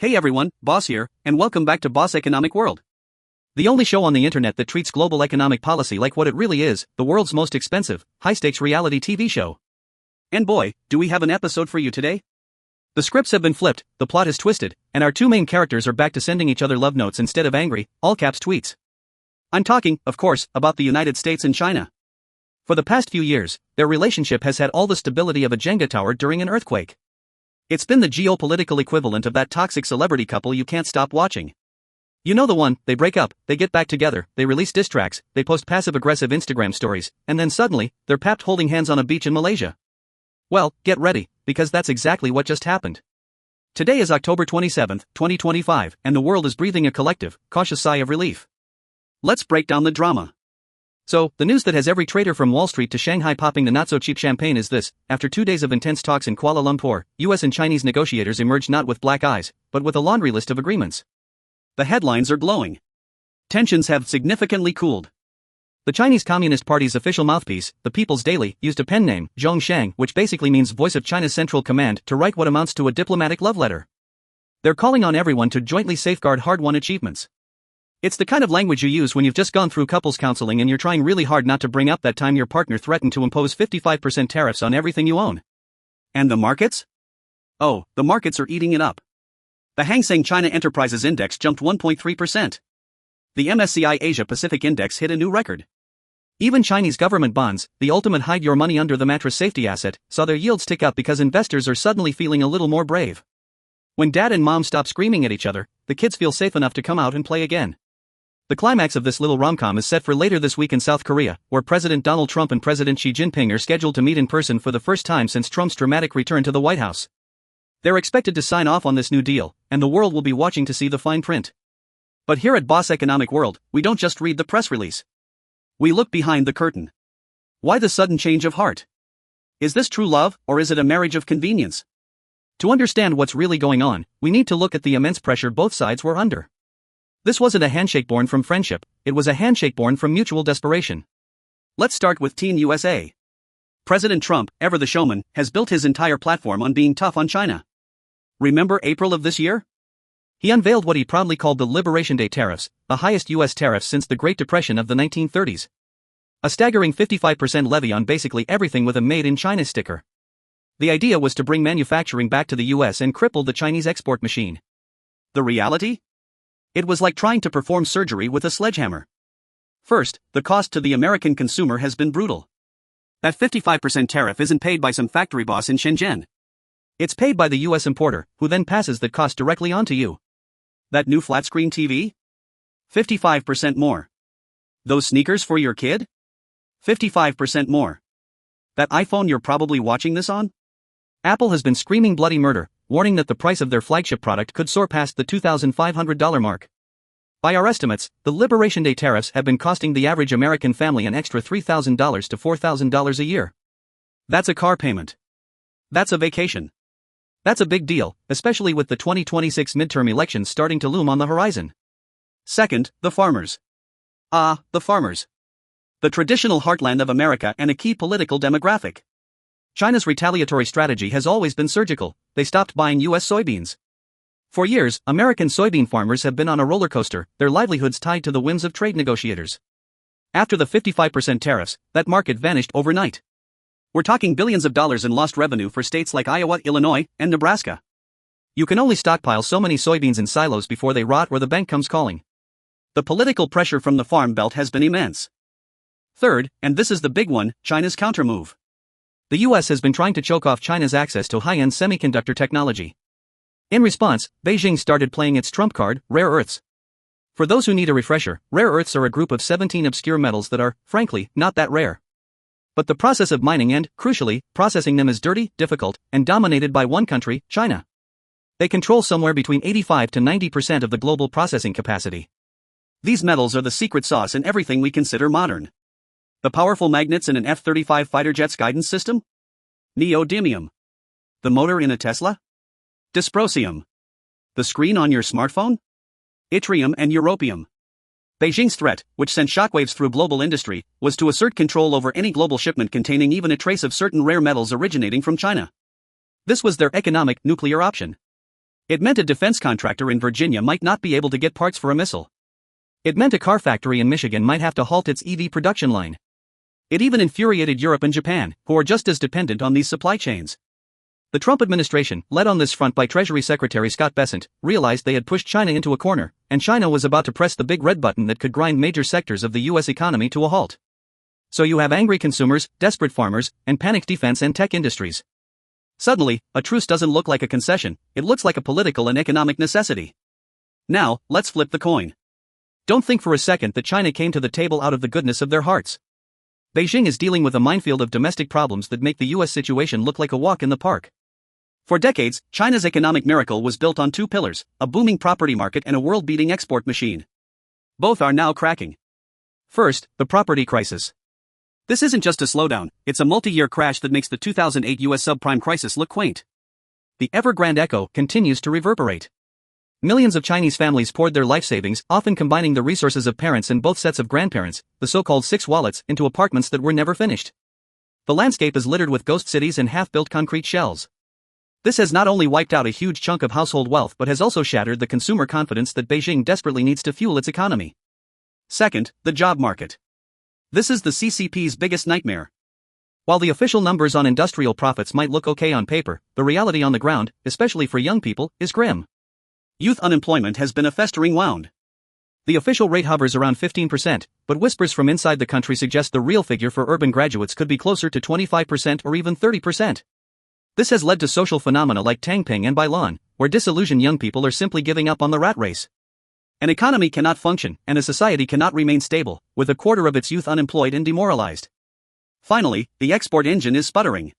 Hey everyone, Boss here, and welcome back to Boss Economic World. The only show on the internet that treats global economic policy like what it really is, the world's most expensive, high-stakes reality TV show. And boy, do we have an episode for you today? The scripts have been flipped, the plot is twisted, and our two main characters are back to sending each other love notes instead of angry, all-caps tweets. I'm talking, of course, about the United States and China. For the past few years, their relationship has had all the stability of a Jenga tower during an earthquake. It's been the geopolitical equivalent of that toxic celebrity couple you can't stop watching. You know the one, they break up, they get back together, they release diss tracks, they post passive-aggressive Instagram stories, and then suddenly, they're papped holding hands on a beach in Malaysia. Well, get ready, because that's exactly what just happened. Today is October 27, 2025, and the world is breathing a collective, cautious sigh of relief. Let's break down the drama. So, the news that has every trader from Wall Street to Shanghai popping the not-so-cheap champagne is this: after 2 days of intense talks in Kuala Lumpur, US and Chinese negotiators emerged not with black eyes, but with a laundry list of agreements. The headlines are glowing. Tensions have significantly cooled. The Chinese Communist Party's official mouthpiece, the People's Daily, used a pen name, Zhongshang, which basically means Voice of China's Central Command, to write what amounts to a diplomatic love letter. They're calling on everyone to jointly safeguard hard-won achievements. It's the kind of language you use when you've just gone through couples counseling and you're trying really hard not to bring up that time your partner threatened to impose 55% tariffs on everything you own. And the markets? Oh, the markets are eating it up. The Hang Seng China Enterprises Index jumped 1.3%. The MSCI Asia Pacific Index hit a new record. Even Chinese government bonds, the ultimate hide-your-money-under-the-mattress safety asset, saw their yields tick up because investors are suddenly feeling a little more brave. When dad and mom stop screaming at each other, the kids feel safe enough to come out and play again. The climax of this little rom-com is set for later this week in South Korea, where President Donald Trump and President Xi Jinping are scheduled to meet in person for the first time since Trump's dramatic return to the White House. They're expected to sign off on this new deal, and the world will be watching to see the fine print. But here at Boss Economic World, we don't just read the press release. We look behind the curtain. Why the sudden change of heart? Is this true love, or is it a marriage of convenience? To understand what's really going on, we need to look at the immense pressure both sides were under. This wasn't a handshake born from friendship, it was a handshake born from mutual desperation. Let's start with Teen USA. President Trump, ever the showman, has built his entire platform on being tough on China. Remember April of this year? He unveiled what he proudly called the Liberation Day tariffs, the highest US tariffs since the Great Depression of the 1930s. A staggering 55% levy on basically everything with a Made in China sticker. The idea was to bring manufacturing back to the US and cripple the Chinese export machine. The reality? It was like trying to perform surgery with a sledgehammer. First, the cost to the American consumer has been brutal. That 55% tariff isn't paid by some factory boss in Shenzhen. It's paid by the US importer, who then passes the cost directly on to you. That new flat-screen TV? 55% more. Those sneakers for your kid? 55% more. That iPhone you're probably watching this on? Apple has been screaming bloody murder, warning that the price of their flagship product could soar past the $2,500 mark. By our estimates, the Liberation Day tariffs have been costing the average American family an extra $3,000 to $4,000 a year. That's a car payment. That's a vacation. That's a big deal, especially with the 2026 midterm elections starting to loom on the horizon. Second, the farmers. The farmers. The traditional heartland of America and a key political demographic. China's retaliatory strategy has always been surgical. They stopped buying US soybeans. For years, American soybean farmers have been on a roller coaster, their livelihoods tied to the whims of trade negotiators. After the 55% tariffs, that market vanished overnight. We're talking billions of dollars in lost revenue for states like Iowa, Illinois, and Nebraska. You can only stockpile so many soybeans in silos before they rot or the bank comes calling. The political pressure from the farm belt has been immense. Third, and this is the big one, China's countermove. The US has been trying to choke off China's access to high-end semiconductor technology. In response, Beijing started playing its trump card, rare earths. For those who need a refresher, rare earths are a group of 17 obscure metals that are, frankly, not that rare. But the process of mining and, crucially, processing them is dirty, difficult, and dominated by one country, China. They control somewhere between 85 to 90% of the global processing capacity. These metals are the secret sauce in everything we consider modern. The powerful magnets in an F-35 fighter jet's guidance system? Neodymium. The motor in a Tesla? Dysprosium. The screen on your smartphone? Yttrium and europium. Beijing's threat, which sent shockwaves through global industry, was to assert control over any global shipment containing even a trace of certain rare metals originating from China. This was their economic, nuclear option. It meant a defense contractor in Virginia might not be able to get parts for a missile. It meant a car factory in Michigan might have to halt its EV production line. It even infuriated Europe and Japan, who are just as dependent on these supply chains. The Trump administration, led on this front by Treasury Secretary Scott Bessent, realized they had pushed China into a corner, and China was about to press the big red button that could grind major sectors of the US economy to a halt. So you have angry consumers, desperate farmers, and panicked defense and tech industries. Suddenly, a truce doesn't look like a concession, it looks like a political and economic necessity. Now, let's flip the coin. Don't think for a second that China came to the table out of the goodness of their hearts. Beijing is dealing with a minefield of domestic problems that make the US situation look like a walk in the park. For decades, China's economic miracle was built on two pillars, a booming property market and a world-beating export machine. Both are now cracking. First, the property crisis. This isn't just a slowdown, it's a multi-year crash that makes the 2008 US subprime crisis look quaint. The Evergrande echo continues to reverberate. Millions of Chinese families poured their life savings, often combining the resources of parents and both sets of grandparents, the so-called six wallets, into apartments that were never finished. The landscape is littered with ghost cities and half-built concrete shells. This has not only wiped out a huge chunk of household wealth but has also shattered the consumer confidence that Beijing desperately needs to fuel its economy. Second, the job market. This is the CCP's biggest nightmare. While the official numbers on industrial profits might look okay on paper, the reality on the ground, especially for young people, is grim. Youth unemployment has been a festering wound. The official rate hovers around 15%, but whispers from inside the country suggest the real figure for urban graduates could be closer to 25% or even 30%. This has led to social phenomena like Tangping and Bailan, where disillusioned young people are simply giving up on the rat race. An economy cannot function, and a society cannot remain stable, with a quarter of its youth unemployed and demoralized. Finally, the export engine is sputtering.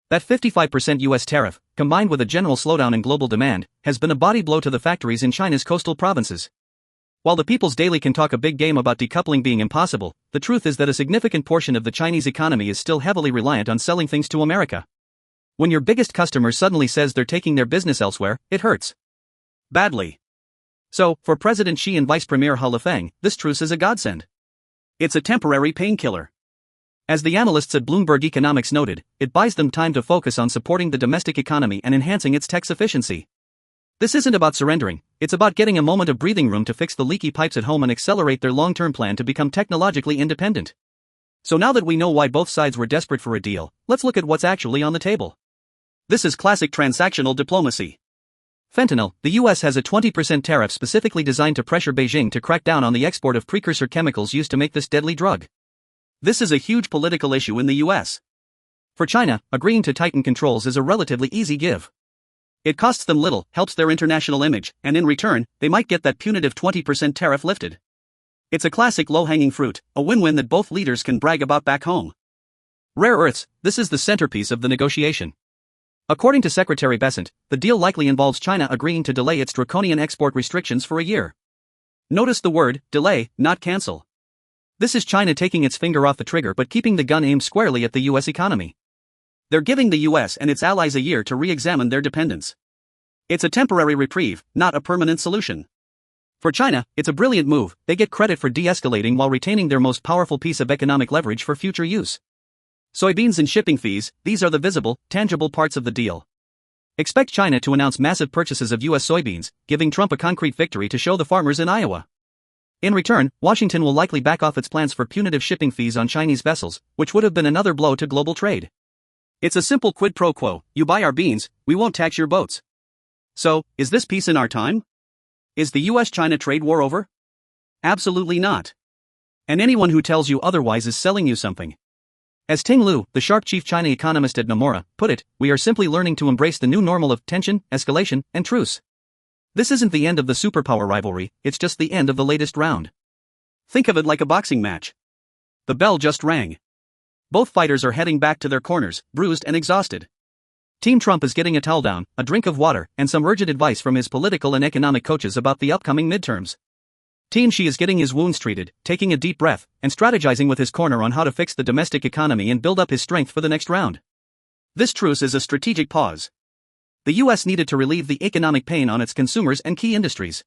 That 55% US tariff, combined with a general slowdown in global demand, has been a body blow to the factories in China's coastal provinces. While the People's Daily can talk a big game about decoupling being impossible, the truth is that a significant portion of the Chinese economy is still heavily reliant on selling things to America. When your biggest customer suddenly says they're taking their business elsewhere, it hurts. Badly. So, for President Xi and Vice Premier He Lifeng, this truce is a godsend. It's a temporary painkiller. As the analysts at Bloomberg Economics noted, it buys them time to focus on supporting the domestic economy and enhancing its tax efficiency. This isn't about surrendering, it's about getting a moment of breathing room to fix the leaky pipes at home and accelerate their long-term plan to become technologically independent. So now that we know why both sides were desperate for a deal, let's look at what's actually on the table. This is classic transactional diplomacy. Fentanyl, the US has a 20% tariff specifically designed to pressure Beijing to crack down on the export of precursor chemicals used to make this deadly drug. This is a huge political issue in the US. For China, agreeing to tighten controls is a relatively easy give. It costs them little, helps their international image, and in return, they might get that punitive 20% tariff lifted. It's a classic low-hanging fruit, a win-win that both leaders can brag about back home. Rare earths, this is the centerpiece of the negotiation. According to Secretary Bessent, the deal likely involves China agreeing to delay its draconian export restrictions for a year. Notice the word, delay, not cancel. This is China taking its finger off the trigger but keeping the gun aimed squarely at the US economy. They're giving the US and its allies a year to re-examine their dependence. It's a temporary reprieve, not a permanent solution. For China, it's a brilliant move. They get credit for de-escalating while retaining their most powerful piece of economic leverage for future use. Soybeans and shipping fees, these are the visible, tangible parts of the deal. Expect China to announce massive purchases of US soybeans, giving Trump a concrete victory to show the farmers in Iowa. In return, Washington will likely back off its plans for punitive shipping fees on Chinese vessels, which would have been another blow to global trade. It's a simple quid pro quo: you buy our beans, we won't tax your boats. So, is this peace in our time? Is the US-China trade war over? Absolutely not. And anyone who tells you otherwise is selling you something. As Ting Lu, the sharp chief China economist at Nomura, put it, we are simply learning to embrace the new normal of tension, escalation, and truce. This isn't the end of the superpower rivalry, it's just the end of the latest round. Think of it like a boxing match. The bell just rang. Both fighters are heading back to their corners, bruised and exhausted. Team Trump is getting a towel down, a drink of water, and some urgent advice from his political and economic coaches about the upcoming midterms. Team Xi is getting his wounds treated, taking a deep breath, and strategizing with his corner on how to fix the domestic economy and build up his strength for the next round. This truce is a strategic pause. The US needed to relieve the economic pain on its consumers and key industries.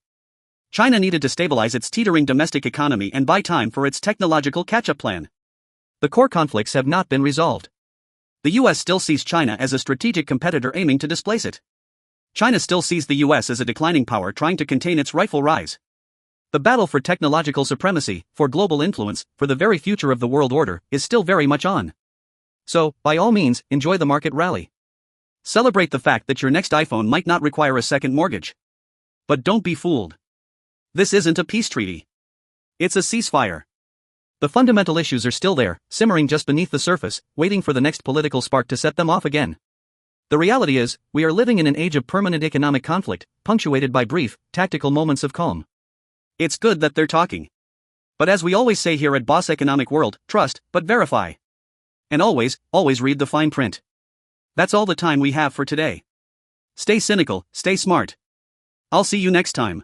China needed to stabilize its teetering domestic economy and buy time for its technological catch-up plan. The core conflicts have not been resolved. The US still sees China as a strategic competitor aiming to displace it. China still sees the US as a declining power trying to contain its rightful rise. The battle for technological supremacy, for global influence, for the very future of the world order, is still very much on. So, by all means, enjoy the market rally. Celebrate the fact that your next iPhone might not require a second mortgage. But don't be fooled. This isn't a peace treaty. It's a ceasefire. The fundamental issues are still there, simmering just beneath the surface, waiting for the next political spark to set them off again. The reality is, we are living in an age of permanent economic conflict, punctuated by brief, tactical moments of calm. It's good that they're talking. But as we always say here at Boss Economic World, trust, but verify. And always read the fine print. That's all the time we have for today. Stay cynical, stay smart. I'll see you next time.